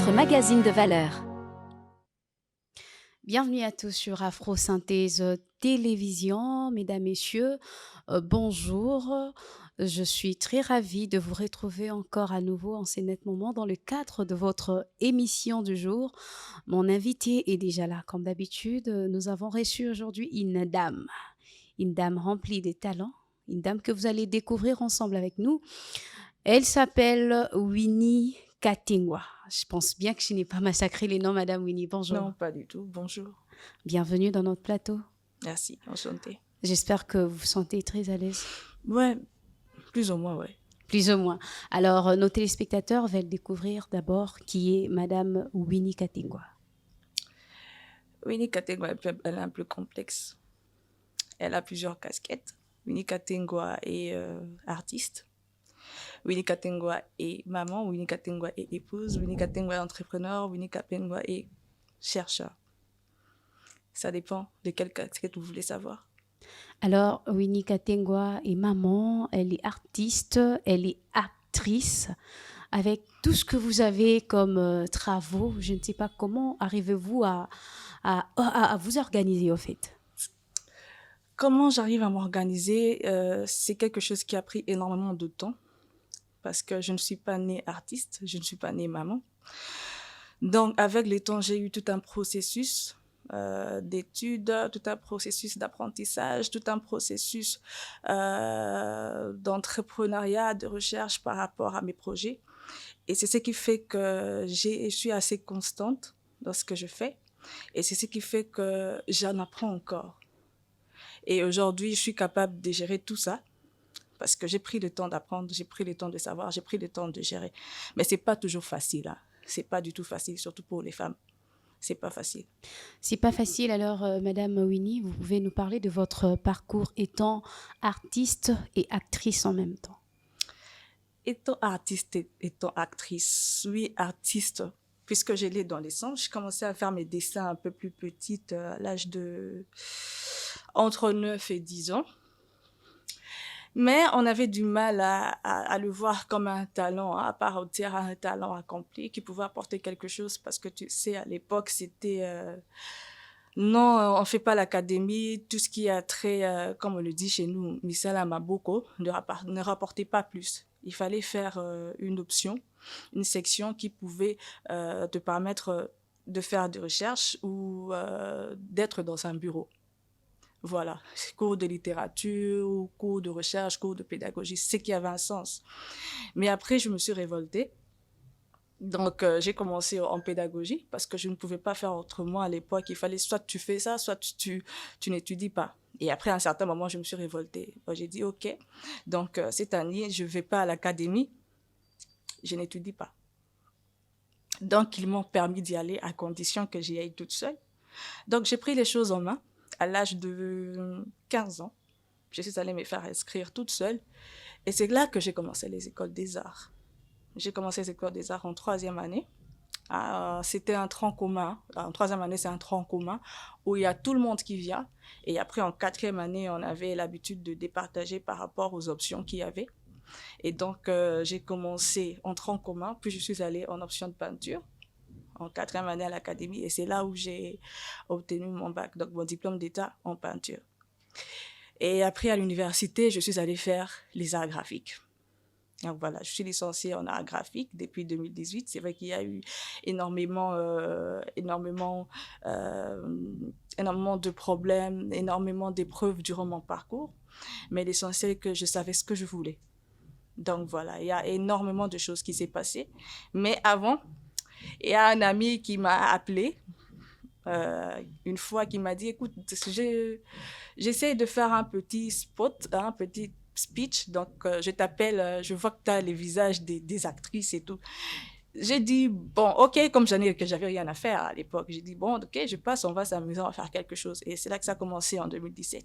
votre magazine de valeurs. Bienvenue à tous sur Afro Synthèse Télévision, mesdames, messieurs. Bonjour. Je suis très ravie de vous retrouver encore à nouveau en ces nets moments dans le cadre de votre émission du jour. Mon invité est déjà là, comme d'habitude. Nous avons reçu aujourd'hui une dame remplie de talents, une dame que vous allez découvrir ensemble avec nous. Elle s'appelle Winnie Katingwa. Je pense bien que je n'ai pas massacré les noms, Madame Winnie. Bonjour. Non, pas du tout. Bonjour. Bienvenue dans notre plateau. Merci, enchantée. J'espère que vous vous sentez très à l'aise. Ouais, plus ou moins, ouais. Plus ou moins. Alors, nos téléspectateurs veulent découvrir d'abord qui est Madame Winnie Katingwa. Winnie Katengwa, elle est un peu complexe. Elle a plusieurs casquettes. Winnie Katengwa est artiste. Winnie Katengwa est maman. Winnie Katengwa est épouse. Winnie Katengwa est entrepreneur. Winnie Katengwa est chercheur. Ça dépend de quelle casquette vous voulez savoir. Alors, Winnie Katingwa est maman, elle est artiste, elle est actrice. Avec tout ce que vous avez comme travaux, je ne sais pas comment arrivez-vous à vous organiser, au fait. Comment j'arrive à m'organiser, c'est quelque chose qui a pris énormément de temps parce que je ne suis pas née artiste, je ne suis pas née maman. Donc, avec le temps, j'ai eu tout un processus d'études, tout un processus d'apprentissage, tout un processus d'entrepreneuriat, de recherche par rapport à mes projets. Et c'est ce qui fait que je suis assez constante dans ce que je fais. Et c'est ce qui fait que j'en apprends encore. Et aujourd'hui, je suis capable de gérer tout ça parce que j'ai pris le temps d'apprendre, j'ai pris le temps de savoir, j'ai pris le temps de gérer. Mais c'est pas toujours facile, hein. C'est pas du tout facile, surtout pour les femmes. C'est pas facile. C'est pas facile. Alors, Madame Winnie, vous pouvez nous parler de votre parcours étant artiste et actrice en même temps. Étant artiste et étant actrice, oui, artiste, puisque je l'ai dans les sens, j'ai commencé à faire mes dessins un peu plus petite à l'âge de entre 9 et 10 ans. Mais on avait du mal à le voir comme un talent, à part entière, un talent accompli qui pouvait apporter quelque chose parce que tu sais, à l'époque, c'était non, on fait pas l'académie, tout ce qui a trait, comme on le dit chez nous, Misala Maboko, ne rapportait pas plus. Il fallait faire une option, une section qui pouvait te permettre de faire des recherches ou d'être dans un bureau. Voilà, cours de littérature, cours de recherche, cours de pédagogie, c'est qu'il y avait un sens. Mais après, je me suis révoltée. Donc, j'ai commencé en pédagogie parce que je ne pouvais pas faire autrement à l'époque. Il fallait soit tu fais ça, soit tu n'étudies pas. Et après, à un certain moment, je me suis révoltée. J'ai dit, OK, donc cette année, je ne vais pas à l'académie, je n'étudie pas. Donc, ils m'ont permis d'y aller à condition que j'y aille toute seule. Donc, j'ai pris les choses en main. À l'âge de 15 ans, je suis allée me faire inscrire toute seule. Et c'est là que j'ai commencé les écoles des arts. J'ai commencé les écoles des arts en 3e année. C'était un tronc commun. En 3e année, c'est un tronc commun où il y a tout le monde qui vient. Et après, en 4e année, on avait l'habitude de départager par rapport aux options qu'il y avait. Et donc, j'ai commencé en tronc commun, puis je suis allée en option de peinture en 4e année à l'académie et c'est là où j'ai obtenu mon bac, donc mon diplôme d'état en peinture. Et après à l'université, je suis allée faire les arts graphiques. Donc voilà, je suis licenciée en arts graphiques depuis 2018. C'est vrai qu'il y a eu énormément de problèmes, énormément d'épreuves durant mon parcours, mais l'essentiel est que je savais ce que je voulais. Donc voilà, il y a énormément de choses qui s'est passées, mais avant, il y a un ami qui m'a appelé une fois qui m'a dit, écoute, j'essaie de faire un petit spot, un petit speech, donc je t'appelle, je vois que tu as les visages des actrices et tout. J'ai dit, bon, ok, comme que j'avais rien à faire à l'époque, j'ai dit, bon, ok, je passe, on va s'amuser, on va faire quelque chose. Et c'est là que ça a commencé en 2017.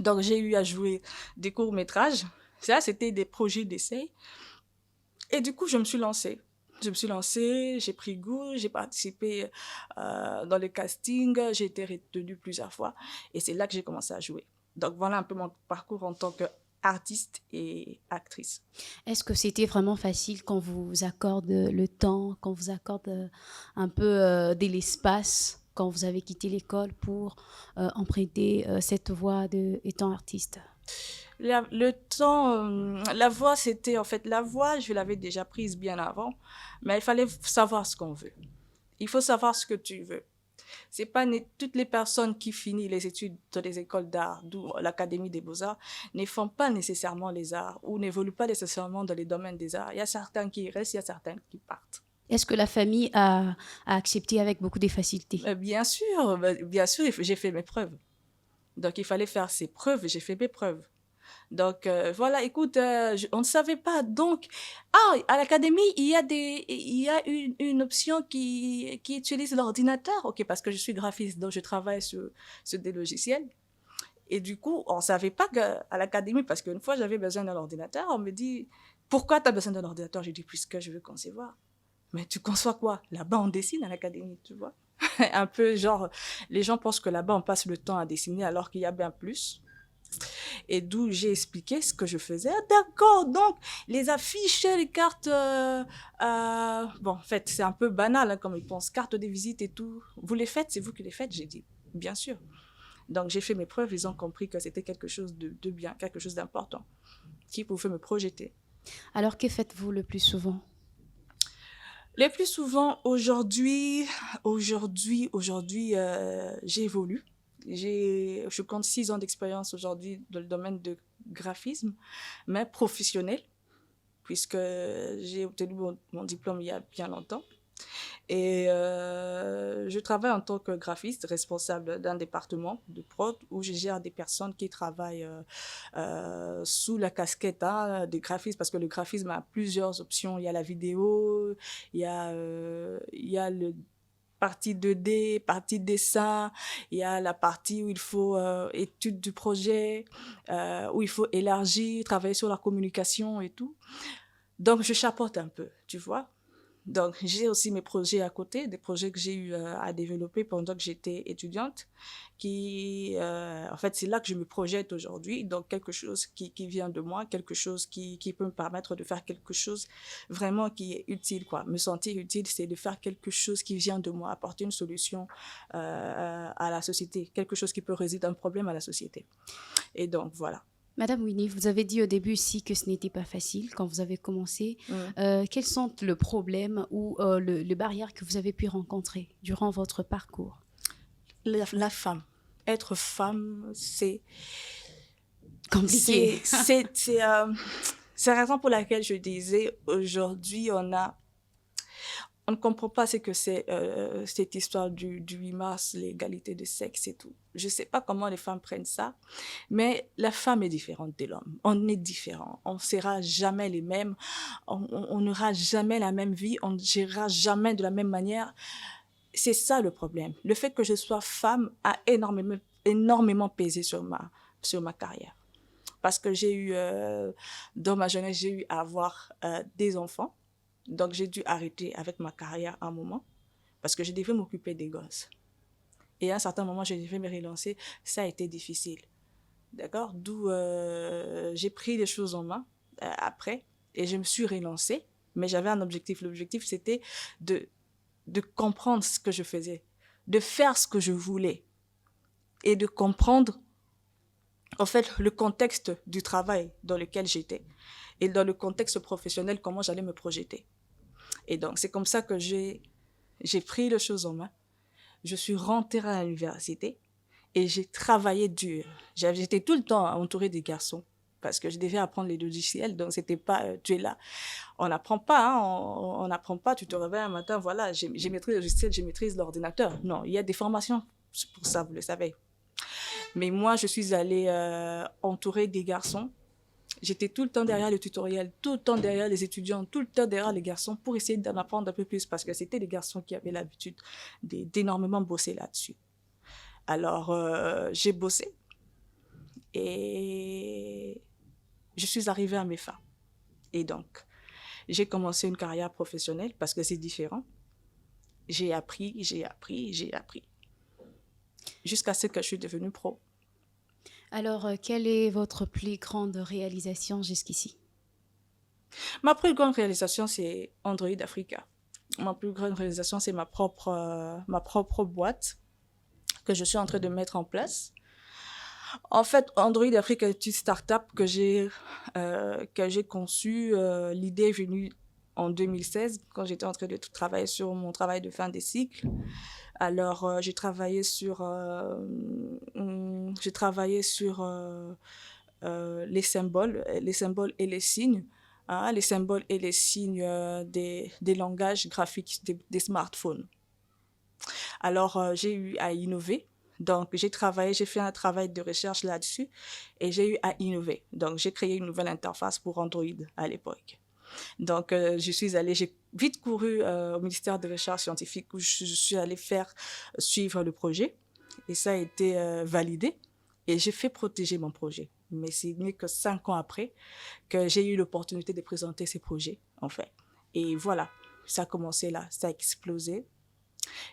Donc j'ai eu à jouer des courts-métrages. Ça, c'était des projets d'essai. Et du coup, je me suis lancée. J'ai pris goût, j'ai participé dans le casting, j'ai été retenue plusieurs fois et c'est là que j'ai commencé à jouer. Donc voilà un peu mon parcours en tant artiste et actrice. Est-ce que c'était vraiment facile quand vous accorde le temps, quand vous accorde un peu de l'espace, quand vous avez quitté l'école pour emprunter cette voie de étant artiste? Le temps, la voix, c'était en fait la voix, je l'avais déjà prise bien avant, mais il fallait savoir ce qu'on veut. Il faut savoir ce que tu veux. C'est pas toutes les personnes qui finissent les études dans les écoles d'art, d'où l'Académie des Beaux-Arts, ne font pas nécessairement les arts ou n'évoluent pas nécessairement dans les domaines des arts. Il y a certains qui y restent, il y a certains qui partent. Est-ce que la famille a accepté avec beaucoup de facilité? Bien sûr, j'ai fait mes preuves. Donc il fallait faire ses preuves, j'ai fait mes preuves. Donc voilà, écoute, on ne savait pas. Donc, à l'académie, il y a une option qui utilise l'ordinateur. OK, parce que je suis graphiste, donc je travaille sur des logiciels. Et du coup, on ne savait pas qu'à l'académie, parce qu'une fois, j'avais besoin d'un ordinateur, on me dit, pourquoi tu as besoin d'un ordinateur? J'ai dit, puisque je veux concevoir. Mais tu conçois quoi? Là-bas, on dessine à l'académie, tu vois. Un peu genre, les gens pensent que là-bas, on passe le temps à dessiner alors qu'il y a bien plus. Et d'où j'ai expliqué ce que je faisais. Ah, d'accord, donc les affiches, les cartes, bon, en fait, c'est un peu banal, hein, comme ils pensent, cartes de visite et tout. Vous les faites, c'est vous qui les faites, j'ai dit, bien sûr. Donc j'ai fait mes preuves, ils ont compris que c'était quelque chose de bien, quelque chose d'important, qui pouvait me projeter. Alors que faites-vous le plus souvent? Les plus souvent, j'évolue. Je compte 6 ans d'expérience aujourd'hui dans le domaine de graphisme, mais professionnel, puisque j'ai obtenu mon diplôme il y a bien longtemps. Et je travaille en tant que graphiste responsable d'un département de prod où je gère des personnes qui travaillent sous la casquette des graphistes, parce que le graphisme a plusieurs options. Il y a la vidéo, il y a le partie 2D, partie dessin, il y a la partie où il faut étude du projet, où il faut élargir, travailler sur la communication et tout. Donc, je chapeaute un peu, tu vois. Donc, j'ai aussi mes projets à côté, des projets que j'ai eu à développer pendant que j'étais étudiante, en fait, c'est là que je me projette aujourd'hui. Donc, quelque chose qui vient de moi, quelque chose qui peut me permettre de faire quelque chose vraiment qui est utile, quoi. Me sentir utile, c'est de faire quelque chose qui vient de moi, apporter une solution à la société, quelque chose qui peut résoudre un problème à la société. Et donc, voilà. Madame Winnie, vous avez dit au début aussi que ce n'était pas facile quand vous avez commencé. Mm. Quels sont le problème ou le barrière que vous avez pu rencontrer durant votre parcours? La femme. Être femme, Compliqué. c'est la raison pour laquelle je disais aujourd'hui, on ne comprend pas ce que c'est cette histoire du 8 mars, l'égalité de sexe et tout. Je ne sais pas comment les femmes prennent ça, mais la femme est différente de l'homme. On est différent. On ne sera jamais les mêmes. On n'aura jamais la même vie. On ne gérera jamais de la même manière. C'est ça le problème. Le fait que je sois femme a énormément pesé sur ma carrière. Parce que dans ma jeunesse, j'ai eu à avoir des enfants. Donc, j'ai dû arrêter avec ma carrière un moment parce que je devais m'occuper des gosses. Et à un certain moment, je devais me relancer. Ça a été difficile. D'accord? D'où j'ai pris les choses en main après et je me suis relancée. Mais j'avais un objectif. L'objectif, c'était de comprendre ce que je faisais, de faire ce que je voulais et de comprendre, en fait, le contexte du travail dans lequel j'étais et dans le contexte professionnel, comment j'allais me projeter. Et donc, c'est comme ça que j'ai pris les choses en main. Je suis rentrée à l'université et j'ai travaillé dur. J'étais tout le temps entourée des garçons parce que je devais apprendre les logiciels. Donc, c'était pas, tu es là. On n'apprend pas, hein, on n'apprend pas. Tu te réveilles un matin, voilà, j'ai maîtrisé le logiciel, j'ai maîtrisé l'ordinateur. Non, il y a des formations pour ça, vous le savez. Mais moi, je suis allée entourée des garçons. J'étais tout le temps derrière le tutoriel, tout le temps derrière les étudiants, tout le temps derrière les garçons pour essayer d'en apprendre un peu plus parce que c'était les garçons qui avaient l'habitude d'énormément bosser là-dessus. Alors, j'ai bossé et je suis arrivée à mes fins. Et donc, j'ai commencé une carrière professionnelle parce que c'est différent. J'ai appris, jusqu'à ce que je suis devenue pro. Alors, quelle est votre plus grande réalisation jusqu'ici? Ma plus grande réalisation, c'est Android Africa. Ma plus grande réalisation, c'est ma propre boîte que je suis en train de mettre en place. En fait, Android Africa est une start-up que j'ai conçue. L'idée est venue en 2016 quand j'étais en train de travailler sur mon travail de fin des cycles. Alors, j'ai travaillé sur les symboles et les signes, hein, les symboles et les signes des langages graphiques des smartphones. Alors, j'ai eu à innover. Donc, j'ai fait un travail de recherche là-dessus et j'ai eu à innover. Donc, j'ai créé une nouvelle interface pour Android à l'époque. Donc, j'ai vite couru au ministère de Recherche scientifique où je suis allée faire suivre le projet et ça a été validé et j'ai fait protéger mon projet. Mais c'est n'est que 5 ans après que j'ai eu l'opportunité de présenter ces projets, en fait. Et voilà, ça a commencé là, ça a explosé.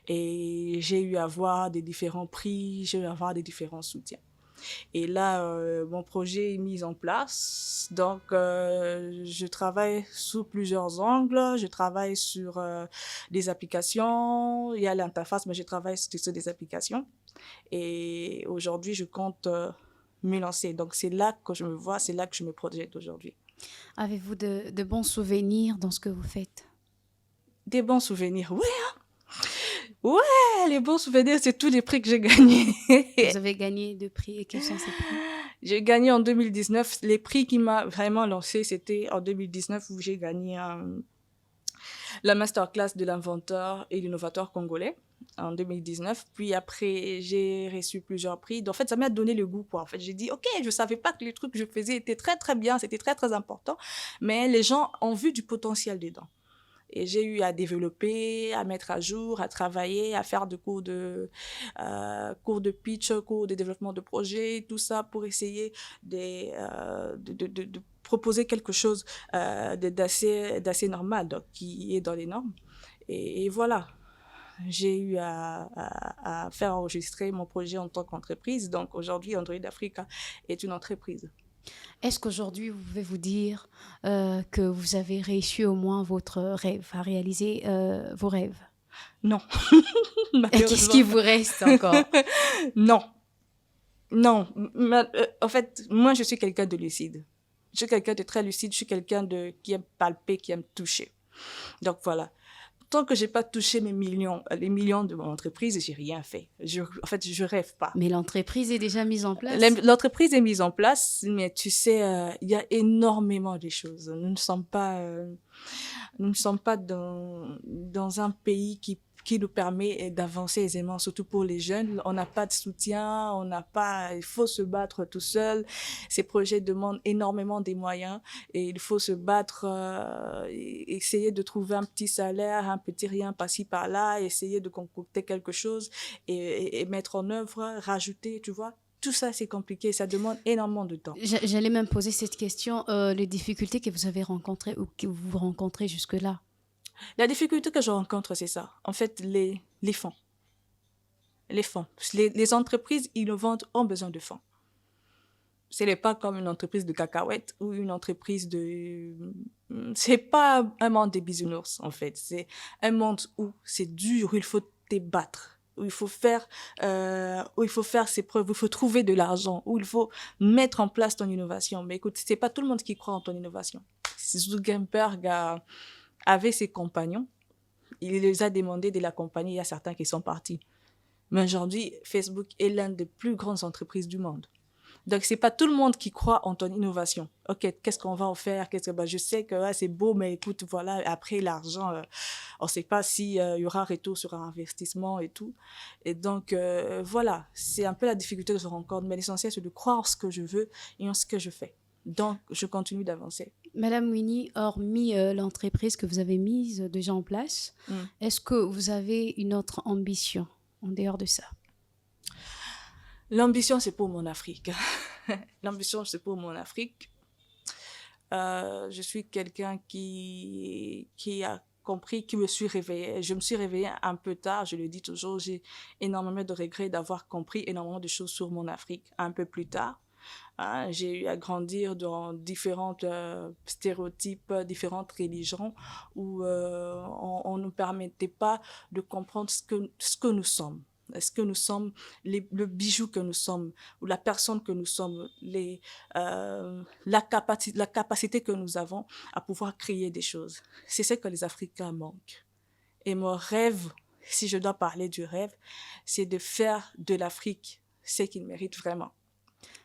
Et j'ai eu à avoir des différents prix, j'ai eu à avoir des différents soutiens. Et là, mon projet est mis en place. Donc, je travaille sous plusieurs angles. Je travaille sur des applications. Il y a l'interface, mais je travaille sur des applications. Et aujourd'hui, je compte me lancer. Donc, c'est là que je me vois, c'est là que je me projette aujourd'hui. Avez-vous de bons souvenirs dans ce que vous faites? Des bons souvenirs. Ouais, ouais, les bons souvenirs, c'est tous les prix que j'ai gagnés. Vous avez gagné de prix et quels sont ces prix? J'ai gagné en 2019. Les prix qui m'a vraiment lancé, c'était en 2019 où j'ai gagné la masterclass de l'inventeur et l'innovateur congolais en 2019. Puis après, j'ai reçu plusieurs prix. Donc, en fait, ça m'a donné le goût, quoi. En fait, j'ai dit, OK, je savais pas que les trucs que je faisais étaient très, très bien, c'était très, très important. Mais les gens ont vu du potentiel dedans. Et j'ai eu à développer, à mettre à jour, à travailler, à faire des cours de pitch, cours de développement de projet, tout ça pour essayer de proposer quelque chose d'assez normal, donc qui est dans les normes. Et voilà, j'ai eu à faire enregistrer mon projet en tant qu'entreprise. Donc aujourd'hui, Android Africa est une entreprise. Est-ce qu'aujourd'hui, vous pouvez vous dire que vous avez réussi au moins votre rêve, à réaliser vos rêves? Non, Qu'est-ce qui malheureusement. vous reste encore? Non, non. En fait, moi, je suis quelqu'un de lucide. Je suis quelqu'un de très lucide. Je suis quelqu'un qui aime palper, qui aime toucher. Donc voilà. Tant que j'ai pas touché les millions de mon entreprise, j'ai rien fait. En fait, je rêve pas. Mais l'entreprise est déjà mise en place. L'entreprise est mise en place, mais tu sais, il y a énormément de choses. Nous ne sommes pas dans un pays qui nous permet d'avancer aisément, surtout pour les jeunes. On n'a pas de soutien, il faut se battre tout seul. Ces projets demandent énormément des moyens et il faut se battre, essayer de trouver un petit salaire, un petit rien par-ci par-là, essayer de concocter quelque chose et mettre en œuvre, rajouter, tu vois. Tout ça, c'est compliqué, ça demande énormément de temps. J'allais même poser cette question, les difficultés que vous avez rencontrées ou que vous rencontrez jusque-là. La difficulté que je rencontre, c'est ça. En fait, les fonds. Les fonds. Les entreprises innovantes ont besoin de fonds. Ce n'est pas comme une entreprise de cacahuètes ou une entreprise de... C'est pas un monde des bisounours, en fait. C'est un monde où c'est dur, où il faut te battre, où il faut faire ses preuves, où il faut trouver de l'argent, où il faut mettre en place ton innovation. Mais écoute, c'est pas tout le monde qui croit en ton innovation. Zuckerberg avait ses compagnons, il les a demandé de l'accompagner, il y a certains qui sont partis. Mais aujourd'hui, Facebook est l'une des plus grandes entreprises du monde. Donc, c'est pas tout le monde qui croit en ton innovation. OK, qu'est-ce qu'on va en faire? Je sais que ouais, c'est beau, mais écoute, voilà, après l'argent, on sait pas s'il y aura retour sur un investissement et tout. Et donc, voilà, c'est un peu la difficulté que je rencontre. Mais l'essentiel, c'est de croire en ce que je veux et en ce que je fais. Donc, je continue d'avancer. Madame Winnie, hormis l'entreprise que vous avez mise déjà en place, est-ce que vous avez une autre ambition en dehors de ça? L'ambition, c'est pour mon Afrique. L'ambition, c'est pour mon Afrique. Je suis quelqu'un qui a compris, qui me suis réveillée. Je me suis réveillée un peu tard, je le dis toujours. J'ai énormément de regrets d'avoir compris énormément de choses sur mon Afrique un peu plus tard. Hein. J'ai eu à grandir dans différents stéréotypes, différentes religions où on ne nous permettait pas de comprendre ce que nous sommes. Est-ce que nous sommes le bijou que nous sommes ou la personne que nous sommes, la capacité que nous avons à pouvoir créer des choses. C'est ce que les Africains manquent. Et mon rêve, si je dois parler du rêve, c'est de faire de l'Afrique ce qu'il mérite vraiment.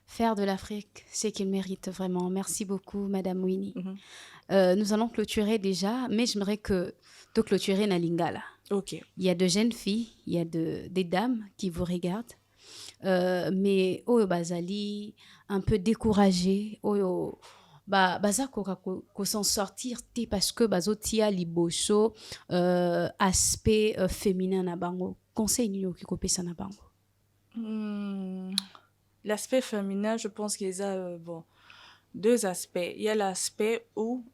Faire de l'Afrique, c'est qu'il mérite vraiment. Merci beaucoup, Madame Winnie. Mhm. Nous allons clôturer déjà, mais j'aimerais que de clôturer na lingala. Ok. Il y a de jeunes filles, il y a des dames qui vous regardent, mais oyo bazali un peu découragées, oyo baza koka ko s'en sortir te parce que bazotia liboso aspect féminin na bango. Conseil nini okikopesa na bango? L'aspect féminin, je pense qu'il y a deux aspects. Il y a l'aspect où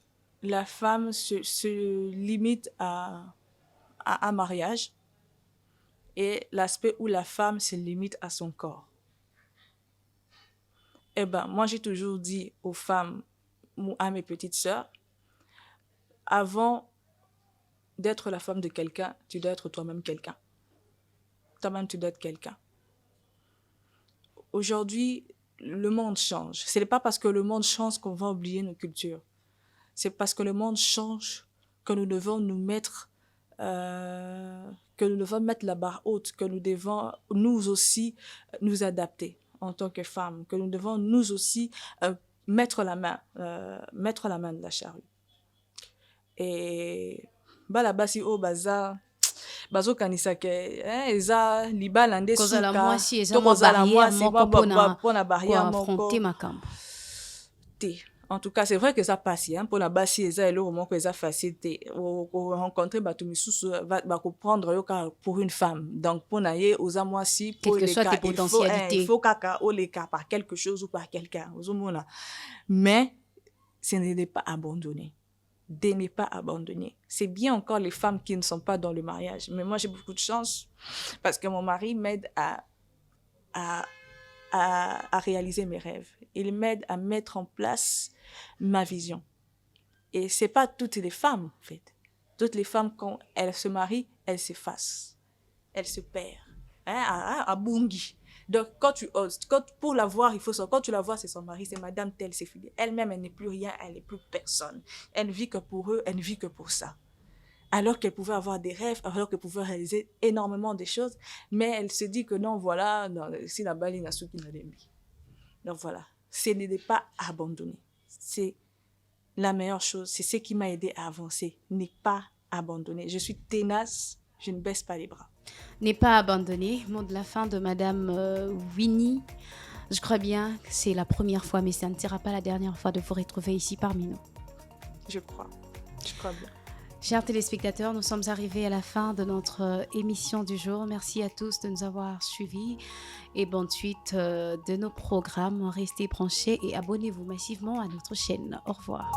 la femme se limite à un mariage et l'aspect où la femme se limite à son corps. Eh ben, moi, j'ai toujours dit aux femmes ou à mes petites sœurs, avant d'être la femme de quelqu'un, tu dois être toi-même quelqu'un. Toi-même, tu dois être quelqu'un. Aujourd'hui, le monde change. Ce n'est pas parce que le monde change qu'on va oublier nos cultures. C'est parce que le monde change que nous devons nous mettre, la barre haute, que nous devons nous aussi nous adapter en tant que femmes, que nous devons nous aussi mettre la main de la charrue. Et balabasi o baza bazokanisa ke eza libala nde kozala suka mwasi eza to kozala mwasi mpona barrière moko affronter makambo te. En tout cas, c'est vrai que ça passe, hein. Pour la basi eza eloko moko eza facile te. Rencontrer bato misusu ba comprendre yo pour une femme. Donc pour na ye oza mwasi pour quelles que soient tes potentialités. il faut kaka o le cas par quelque chose ou par quelqu'un. Ozomona. Mais ce n'est pas abandonné. De ne pas abandonner. C'est bien encore les femmes qui ne sont pas dans le mariage. Mais moi, j'ai beaucoup de chance parce que mon mari m'aide à réaliser mes rêves. Il m'aide à mettre en place ma vision. Et c'est pas toutes les femmes, en fait. Toutes les femmes, quand elles se marient, elles s'effacent. Elles se perdent. Hein, à Bungi. Donc, quand tu oses, pour la voir, quand tu la vois, c'est son mari, c'est madame telle, c'est fille. Elle-même, elle n'est plus rien, elle n'est plus personne. Elle ne vit que pour eux, elle ne vit que pour ça. Alors qu'elle pouvait avoir des rêves, alors qu'elle pouvait réaliser énormément de choses, mais elle se dit que non, voilà, si la balle n'a souki n'a demi. Donc voilà, ce n'est pas abandonner. C'est la meilleure chose, c'est ce qui m'a aidé à avancer. Ne pas abandonner. Je suis tenace, je ne baisse pas les bras. N'est pas abandonné. Mot de la fin de Madame Winnie. Je crois bien que c'est la première fois, mais ça ne sera pas la dernière fois de vous retrouver ici parmi nous. Je crois bien. Chers téléspectateurs, nous sommes arrivés à la fin de notre émission du jour. Merci à tous de nous avoir suivis et bonne suite de nos programmes. Restez branchés et abonnez-vous massivement à notre chaîne. Au revoir.